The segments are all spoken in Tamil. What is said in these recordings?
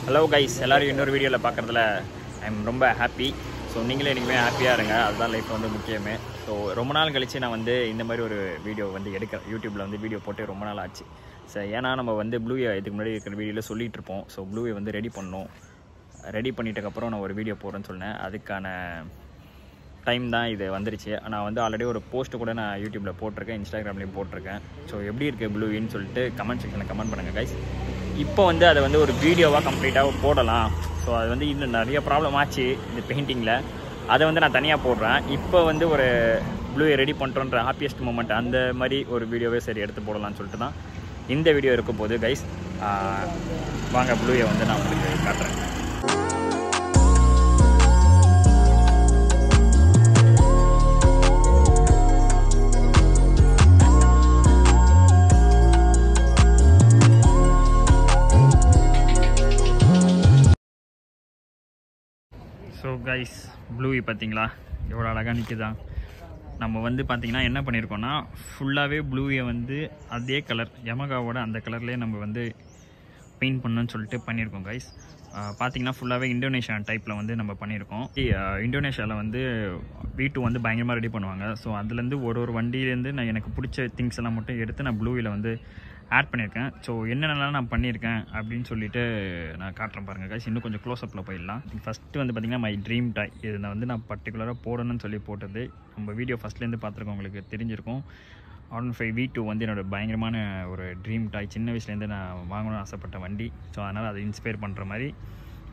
ஹலோ கைஸ், எல்லோரும் இன்னொரு வீடியோவில் பார்க்குறதுல ஐம் ரொம்ப ஹாப்பி. ஸோ நீங்களே இன்றைக்குமே ஹாப்பியாக இருங்க, அதுதான் லைஃப் வந்து முக்கியமே. ஸோ ரொம்ப நாள் கழித்து நான் வந்து இந்த மாதிரி ஒரு வீடியோ வந்து எடுக்கிறேன். யூடியூப்பில் வந்து வீடியோ போட்டு ரொம்ப நாள் ஆச்சு. ஸோ ஏன்னா நம்ம வந்து ப்ளூயை இதுக்கு முன்னாடி இருக்கிற வீடியோவில் சொல்லிகிட்டு இருப்போம். ஸோ ப்ளூயை வந்து ரெடி பண்ணணும், ரெடி பண்ணிட்டதுக்கப்புறம் நான் ஒரு வீடியோ போடுறேன்னு சொன்னேன். அதுக்கான டைம் தான் இது வந்துருச்சு. நான் வந்து ஆல்ரெடி ஒரு போஸ்ட்டு கூட நான் யூடியூப்பில் போட்டிருக்கேன், இன்ஸ்டாகிராம்லேயும் போட்டிருக்கேன். ஸோ எப்படி இருக்குது ப்ளூயின்னு சொல்லிட்டு கமெண்ட் செக்ஷனில் கமெண்ட் பண்ணுங்கள் கைஸ். இப்போ வந்து அதை வந்து ஒரு வீடியோவாக கம்ப்ளீட்டாக போடலாம். ஸோ அது வந்து இன்னும் நிறைய ப்ராப்ளம் ஆச்சு இந்த பெயிண்டிங்கில், அதை வந்து நான் தனியாக போடுறேன். இப்போ வந்து ஒரு ப்ளூயை ரெடி பண்ணுறோன்ற ஹாப்பியஸ்ட் மூமெண்ட் அந்த மாதிரி ஒரு வீடியோவே சரி எடுத்து போடலான்னு சொல்லிட்டு தான் இந்த வீடியோ இருக்கும் போது கைஸ். வாங்க ப்ளூயை வந்து நான் உங்களுக்கு காட்டுறேன். ஸோ கைஸ், ப்ளூவி பார்த்தீங்களா எவ்வளோ அழகாக நிற்குதான். நம்ம வந்து பார்த்திங்கன்னா என்ன பண்ணியிருக்கோன்னா, ஃபுல்லாகவே ப்ளூவை வந்து அதே கலர் யமகாவோட அந்த கலர்லேயே நம்ம வந்து பெயிண்ட் பண்ணணும்னு சொல்லிட்டு பண்ணியிருக்கோம் கைஸ். பார்த்திங்கன்னா ஃபுல்லாகவே இந்தோனேஷியா டைப்பில் வந்து நம்ம பண்ணியிருக்கோம். இந்தோனேஷியாவில் வந்து V2 வந்து பயங்கரமாக ரெடி பண்ணுவாங்க. ஸோ அதுலேருந்து ஒரு வண்டியிலேருந்து நான் எனக்கு பிடிச்ச திங்ஸ் எல்லாம் மட்டும் எடுத்து நான் ப்ளூவில் வந்து ஆட் பண்ணியிருக்கேன். ஸோ என்னென்னலாம் நான் பண்ணியிருக்கேன் அப்படின்னு சொல்லிட்டு நான் காட்டுறேன் பாருங்கள் கைஸ். இன்னும் கொஞ்சம் க்ளோஸ்அப்பில் போயிடலாம். ஃபஸ்ட்டு வந்து பார்த்திங்கன்னா மை ட்ரீம் டாய், இது நான் வந்து நான் பர்டிகுலராக போடணும்னு சொல்லி போட்டது. நம்ம வீடியோ ஃபஸ்ட்லேருந்து பார்த்துருக்கோம், உங்களுக்கு தெரிஞ்சிருக்கும். R15 V2 வந்து என்னோடய பயங்கரமான ஒரு ட்ரீம் டாய். சின்ன வயசுலேருந்து நான் வாங்கணும்னு ஆசைப்பட்ட வண்டி. ஸோ அதனால் அதை இன்ஸ்பயர் பண்ணுற மாதிரி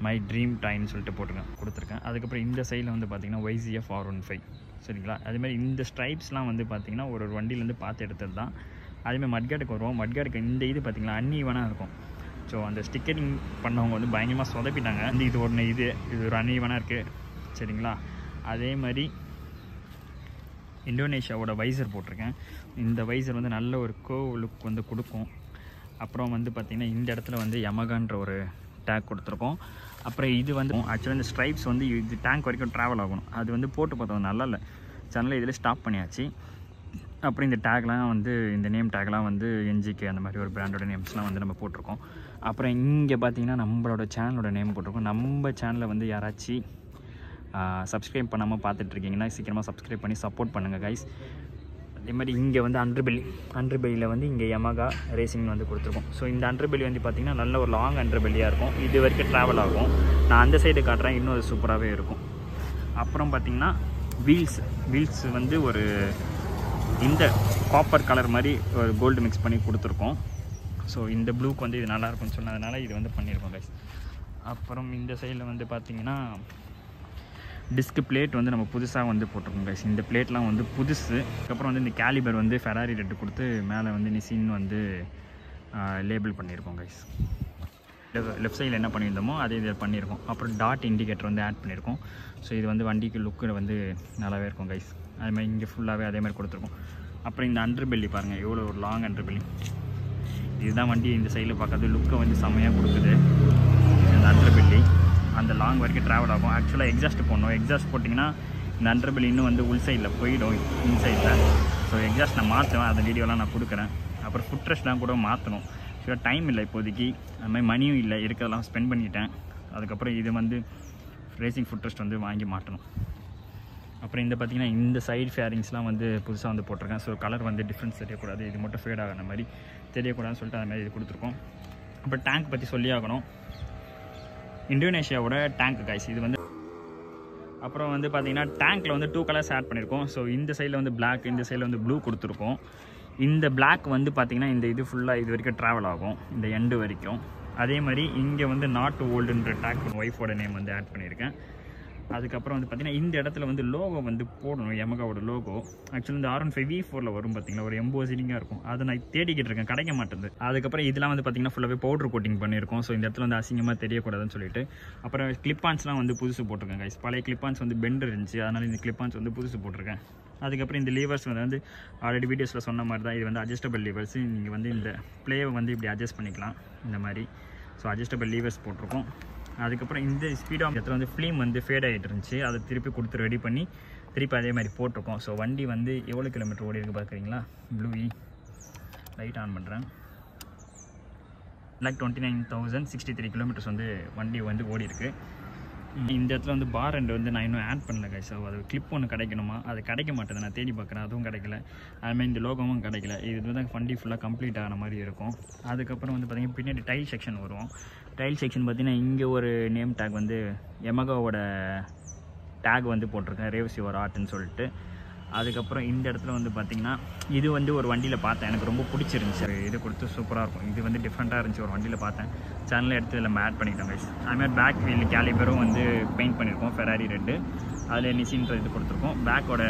மை ட்ரீம் டாய்ன்னு சொல்லிட்டு கொடுத்துருக்கேன். அதுக்கப்புறம் இந்த சைடில் வந்து பார்த்திங்கன்னா YZF R15 சரிங்களா. அதுமாதிரி இந்த ஸ்ட்ரைப்ஸ்லாம் வந்து பார்த்திங்கன்னா ஒரு வண்டியிலேருந்து பார்த்து எடுத்தது தான். அதேமாதிரி மட்கார்டுக்கு வருவோம். மட்கார்டுக்கு இந்த இது பார்த்திங்கன்னா அன்ஈவனாக இருக்கும். ஸோ அந்த ஸ்டிக்கரிங் பண்ணவங்க வந்து பயங்கரமாக சொதப்பிட்டாங்க. இது ஒன்று இது ஒரு அன்ஈவனாக இருக்குது சரிங்களா. அதே மாதிரி இந்தோனேஷியாவோட வைசர் போட்டிருக்கேன். இந்த வைசர் வந்து நல்ல ஒரு கர்வ் லுக் வந்து கொடுக்கும். அப்புறம் வந்து பார்த்திங்கன்னா இந்த இடத்துல வந்து யமகான்ற ஒரு டேக் கொடுத்துருக்கோம். அப்புறம் இது வந்து ஆக்சுவலாக இந்த ஸ்ட்ரைப்ஸ் வந்து இது டேங்க் வரைக்கும் ட்ராவல் ஆகணும். அது வந்து போட்டு பார்த்தோம் நல்லா இல்லை, சேனலில் இதில் ஸ்டாப் பண்ணியாச்சு. அப்புறம் இந்த டேக்லாம் வந்து இந்த நேம் டேக்லாம் வந்து NGK அந்த மாதிரி ஒரு பிராண்டோட நேம்ஸ்லாம் வந்து நம்ம போட்டிருக்கோம். அப்புறம் இங்கே பார்த்தீங்கன்னா நம்மளோட சேனலோட நேம் போட்டிருக்கோம். நம்ம சேனலை வந்து யாராச்சும் சப்ஸ்கிரைப் பண்ணாமல் பார்த்துட்ருக்கீங்கன்னா சீக்கிரமாக சப்ஸ்கிரைப் பண்ணி சப்போர்ட் பண்ணுங்கள் கைஸ். அதே மாதிரி இங்கே வந்து அண்டர்பெல்லியில் வந்து இங்கே யமகா ரேசிங் வந்து கொடுத்துருக்கோம். ஸோ இந்த அண்டர்பெல்லி வந்து பார்த்திங்கன்னா நல்ல ஒரு லாங் அண்டர்பெல்லியாக இருக்கும். இது வரைக்கும் ட்ராவல் ஆகும். நான் அந்த சைடு காட்டுறேன், இன்னும் அது சூப்பராகவே இருக்கும். அப்புறம் பார்த்திங்கன்னா வீல்ஸ் வந்து ஒரு இந்த காப்பர் கலர் மாதிரி ஒரு கோல்டு மிக்ஸ் பண்ணி கொடுத்துருக்கோம். ஸோ இந்த ப்ளூக்கு வந்து இது நல்லாயிருக்கும்னு சொன்னதுனால இது வந்து பண்ணியிருக்கோம் கைஸ். அப்புறம் இந்த சைடில் வந்து பார்த்திங்கன்னா டிஸ்க் பிளேட் வந்து நம்ம புதுசாக வந்து போட்டிருக்கோம் கைஸ். இந்த பிளேட்லாம் வந்து புதுசு. அதுக்கப்புறம் வந்து இந்த கேலிபர் வந்து ஃபெராரி ரெட்டு கொடுத்து மேலே வந்து நிசின் வந்து லேபிள் பண்ணியிருக்கோம் கைஸ். லெஃப்ட் சைடில் என்ன பண்ணியிருந்தோமோ அதே இதில் பண்ணியிருக்கோம். அப்புறம் டாட் இண்டிகேட்டர் வந்து ஆட் பண்ணியிருக்கோம். ஸோ இது வந்து வண்டிக்கு லுக்கு வந்து நல்லாவே இருக்கும் கைஸ். அதுமாதிரி இங்கே ஃபுல்லாகவே அதேமாதிரி கொடுத்துருக்கோம். அப்புறம் இந்த அண்டர்பெல்லி பாருங்கள், எவ்வளோ ஒரு லாங் அண்டர்பெல்லி. இதுதான் வண்டி இந்த சைடில் பார்க்குறது லுக்கை வந்து செம்மையாக கொடுக்குது. இந்த அண்டர்பெல்லி அந்த லாங் வரைக்கும் ட்ராவல் ஆகும். ஆக்சுவலாக எக்ஸாஸ்ட் போடணும். எக்ஸாஸ்ட் போட்டிங்கன்னா இந்த அண்டர்பெல்லி இன்னும் வந்து உள் சைடில் போயிடும் இன்சைடில். ஸோ எக்ஸாஸ்ட் நான் மாற்றுவேன், அந்த வீடியோலாம் நான் கொடுக்குறேன். அப்புறம் ஃபுட் ரெஸ்ட்லாம் கூட மாற்றணும். ஸோ டைம் இல்லை இப்போதைக்கு, அதுமாதிரி மணியும் இல்லை, இருக்கிறதெல்லாம் ஸ்பெண்ட் பண்ணிட்டேன். அதுக்கப்புறம் இது வந்து ரேசிங் ஃபுட் ரெஸ்ட் வந்து வாங்கி மாட்டணும். அப்புறம் இந்த பார்த்திங்கன்னா இந்த சைடு ஃபேரிங்ஸ்லாம் வந்து புதுசாக வந்து போட்டிருக்கேன். ஸோ கலர் வந்து டிஃப்ரென்ஸ் தெரியக்கூடாது, இது மட்டும் ஃபேட் ஆகிற மாதிரி தெரியக்கூடாதுன்னு சொல்லிட்டு அது மாதிரி இது கொடுத்துருக்கோம். அப்புறம் டேங்க் பற்றி சொல்லி ஆகணும். இந்தோனேஷியாவோட டேங்க் கைஸ் இது வந்து. அப்புறம் வந்து பார்த்திங்கன்னா டேங்க்கில் வந்து 2 கலர்ஸ் ஆட் பண்ணியிருக்கோம். ஸோ இந்த சைடில் வந்து பிளாக், இந்த சைடில் வந்து ப்ளூ கொடுத்துருக்கோம். இந்த பிளாக் வந்து பார்த்திங்கன்னா இந்த இது ஃபுல்லாக இது வரைக்கும் ட்ராவல் ஆகும், இந்த எண்டு வரைக்கும். அதே மாதிரி இங்கே வந்து நாட் ஓல்டுன்ற டேக் ஒய்ஃபோட நேம் வந்து ஆட் பண்ணியிருக்கேன். அதுக்கப்புறம் வந்து பார்த்திங்கன்னா இந்த இடத்துல வந்து லோகோ வந்து போடணும், யமகாவோட லோகோ. ஆக்சுவலி இந்த R15 V4 வரும் பார்த்திங்கன்னா ஒரு எம்போசிடிங்காக இருக்கும். அதை நான் தேடிக்கிட்டு இருக்கேன், கிடைக்க மாட்டேது. அதுக்கப்புறம் இதெல்லாம் வந்து பார்த்திங்கன்னா ஃபுல்லாகவே பவுடர் கோட்டிங் பண்ணியிருக்கோம். ஸோ இந்த இடத்துல வந்து அசிங்கமாக தெரியக்கூடாதுன்னு சொல்லிட்டு. அப்புறம் கிளிப்பான்ஸ்லாம் வந்து புதுசு போட்டிருக்கேன் கைஸ். பழைய கிளிப்பான்ஸ் வந்து பெண்ட் இருந்துச்சு, அதனால் இந்த கிளிப்பான்ஸ் வந்து புதுசு போட்டிருக்கேன். அதுக்கப்புறம் இந்த லீவர்ஸ் வந்து ஆல்ரெடி வீடியோஸில் சொன்ன மாதிரி தான், இது வந்து அட்ஜஸ்டபிள் லீவர்ஸ். நீங்கள் வந்து இந்த பிளேவை வந்து இப்படி அட்ஜஸ்ட் பண்ணிக்கலாம் இந்த மாதிரி. ஸோ அட்ஜஸ்டபிள் லீவர்ஸ் போட்டிருக்கோம். அதுக்கப்புறம் இந்த ஸ்பீடாக இடத்துல வந்து ஃபிலிம் வந்து ஃபேட் ஆகிட்டு இருந்துச்சு, அதை திருப்பி கொடுத்து ரெடி பண்ணி திருப்பி அதே மாதிரி போட்டிருக்கோம். ஸோ வண்டி வந்து எவ்வளோ கிலோமீட்டர் ஓடி இருக்குது பார்க்குறீங்களா. ப்ளூவி லைட் ஆன் பண்ணுறேன். 1,29,063 கிலோமீட்டர்ஸ் வந்து வண்டி வந்து ஓடி இருக்கு. இந்த இடத்துல வந்து பார் அண்ட் வந்து நான் இன்னும் ஆட் பண்ணல கைஸ். ஸோ அது கிளிப் ஒன்று கிடைக்கணுமா, அது கிடைக்க மாட்டேது. நான் தேடி பார்க்குறேன், அதுவும் கிடைக்கல. அதுமாதிரி இந்த லோகமும் கிடைக்கல. இது வந்து வண்டி ஃபுல்லாக கம்ப்ளீட் ஆன மாதிரி இருக்கும். அதுக்கப்புறம் வந்து பார்த்திங்கன்னா பின்னாடி டைல் செக்ஷன் வரும். டைல் செக்ஷன் பார்த்திங்கன்னா இங்கே ஒரு நேம் டேக் வந்து யமகாவோட டேக் வந்து போட்டிருக்கேன், ரேவ்ஸ் யுவர் ஆர்ட்னு சொல்லிட்டு. அதுக்கப்புறம் இந்த இடத்துல வந்து பார்த்திங்கன்னா இது வந்து ஒரு வண்டியில் பார்த்தேன், எனக்கு ரொம்ப பிடிச்சிருந்துச்சு. இது கொடுத்து சூப்பராக இருக்கும். இது வந்து டிஃப்ரெண்ட்டாக இருந்துச்சு, ஒரு வண்டியில் பார்த்தேன். சேனலில் எடுத்து இதில் ஆட் பண்ணிட்டோம் கைஸ். அதுமாதிரி பேக் வீல் கேலிபரும் வந்து பெயிண்ட் பண்ணியிருக்கோம், ஃபெராரி ரெட்டு. அதில் நிசின்ற இது கொடுத்துருக்கோம். பேக்கோட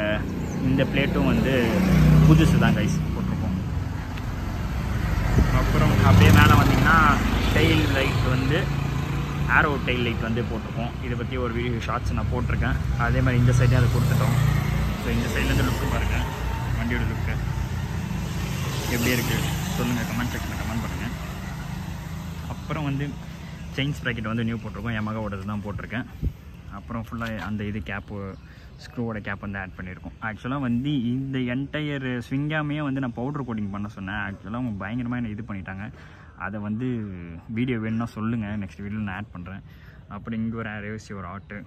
இந்த பிளேட்டும் வந்து புதுசு தான் கைஸ் போட்டிருக்கோம். அப்புறம் அப்படியே மேலே வந்திங்கன்னா டெயில் லைட் வந்து ஆரோ டெயில் லைட் வந்து போட்டிருக்கோம். இதை பற்றி ஒரு வீடியோ ஷார்ட்ஸ் நான் போட்டிருக்கேன். அதே மாதிரி இந்த சைடே அதை கொடுத்துட்டோம். ஸோ இந்த சைட்லேருந்து லுக்கு பாருங்கள், வண்டியோட லுக்கு எப்படி இருக்குது சொல்லுங்கள், கமெண்ட் செக்ஷனில் கமெண்ட் பண்ணுங்கள். அப்புறம் வந்து செயின் ஸ்ப்ராக்கெட் வந்து நியூ போட்டிருக்கோம், யமகாவோடது தான் போட்டிருக்கேன். அப்புறம் ஃபுல்லாக அந்த இது கேப்பு ஸ்க்ரூவோட கேப் வந்து ஆட் பண்ணியிருக்கோம். ஆக்சுவலாக வந்து இந்த என்டையர் ஸ்விங்காமே வந்து நான் பவுடர் கோட்டிங் பண்ண சொன்னேன். ஆக்சுவலாக அவங்க பயங்கரமாக என்ன இது பண்ணிட்டாங்க. அதை வந்து வீடியோ வேணும்னா சொல்லுங்கள், நெக்ஸ்ட் வீடியோவில் நான் ஆட் பண்ணுறேன். அப்புறம் இங்கே ஒரு ரேவ்ஸ் யுவர் ஆர்ட்டு.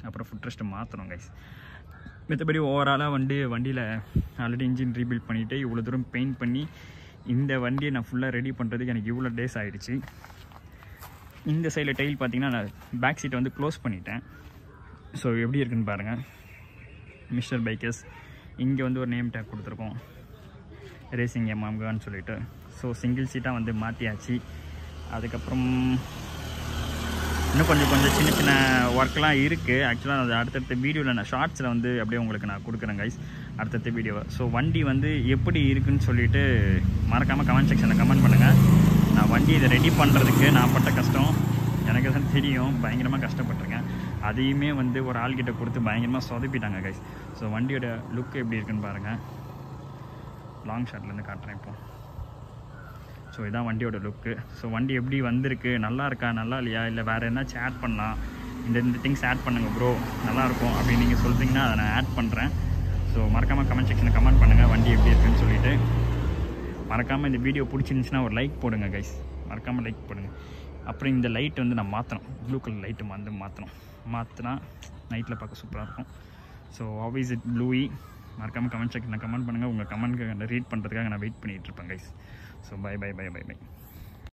அப்புறம் ஃபுட் ரெஸ்ட்டு மாற்றணும் கைஸ். மற்றபடி ஓவராலாக வந்து வண்டியில் ஆல்ரெடி இன்ஜின் ரீபில்ட் பண்ணிவிட்டு இவ்வளோ தூரம் பெயிண்ட் பண்ணி இந்த வண்டியை நான் ஃபுல்லாக ரெடி பண்ணுறதுக்கு எனக்கு இவ்வளோ டேஸ் ஆகிடுச்சு. இந்த சைடில் டெயில் பார்த்திங்கன்னா நான் பேக் சீட்டை வந்து க்ளோஸ் பண்ணிட்டேன். ஸோ எப்படி இருக்குன்னு பாருங்கள், மிஸ்டர் பைக்கர்ஸ். இங்கே வந்து ஒரு நேம் டேக் கொடுத்துருக்கோம், ரேசிங் யமகான்னு சொல்லிட்டு. ஸோ சிங்கிள் சீட்டாக வந்து மாற்றியாச்சு. அதுக்கப்புறம் இன்னும் கொஞ்சம் சின்ன சின்ன ஒர்க்லாம் இருக்குது. ஆக்சுவலாக அது அடுத்தடுத்த வீடியோவில் நான் ஷார்ட்ஸில் வந்து அப்படியே உங்களுக்கு நான் கொடுக்குறேன் கைஸ், அடுத்தடுத்த வீடியோவை. ஸோ வண்டி வந்து எப்படி இருக்குன்னு சொல்லிட்டு மறக்காமல் கமெண்ட் செக்ஷனில் கமெண்ட் பண்ணுங்கள். நான் வண்டி இதை ரெடி பண்ணுறதுக்கு நான் பட்ட கஷ்டம் எனக்கு தான் தெரியும், பயங்கரமாக கஷ்டப்பட்டிருக்கேன். அதையுமே வந்து ஒரு ஆள்கிட்ட கொடுத்து பயங்கரமாக சொதப்பிட்டாங்க கைஸ். ஸோ வண்டியோட லுக் எப்படி இருக்குன்னு பாருங்கள், லாங் ஷாட்லேருந்து காட்டுறேன் இப்போ. ஸோ இதான் வண்டியோட லுக்கு. ஸோ வண்டி எப்படி வந்திருக்கு, நல்லா இருக்கா நல்லா இல்லையா, இல்லை வேறு என்னாச்சும் ஆட் பண்ணலாம், இந்த திங்ஸ் ஆட் பண்ணுங்கள் ப்ரோ நல்லாயிருக்கும் அப்படின்னு நீங்கள் சொல்கிறீங்கன்னா அதை நான் ஆட் பண்ணுறேன். ஸோ மறக்காமல் கமெண்ட் செக்ஷனில் கமெண்ட் பண்ணுங்கள் வண்டி எப்படி இருக்குன்னு சொல்லிவிட்டு. மறக்காமல் இந்த வீடியோ பிடிச்சிருந்துச்சுன்னா ஒரு லைக் போடுங்க கைஸ், மறக்காமல் லைக் போடுங்க. அப்புறம் இந்த லைட் வந்து நான் மாற்றணும், ப்ளூ கலர் லைட்டு வந்து மாற்றினா நைட்டில் பார்க்க சூப்பராக இருக்கும். So how is it Bluey, மறக்காமல் கமெண்ட் செக்ஷனில் கமெண்ட் பண்ணுங்கள். உங்கள் கமெண்ட்க்கு ரீட் பண்ணுறதுக்காக நான் வெயிட் பண்ணிகிட்ருப்பேன் கைஸ். So by.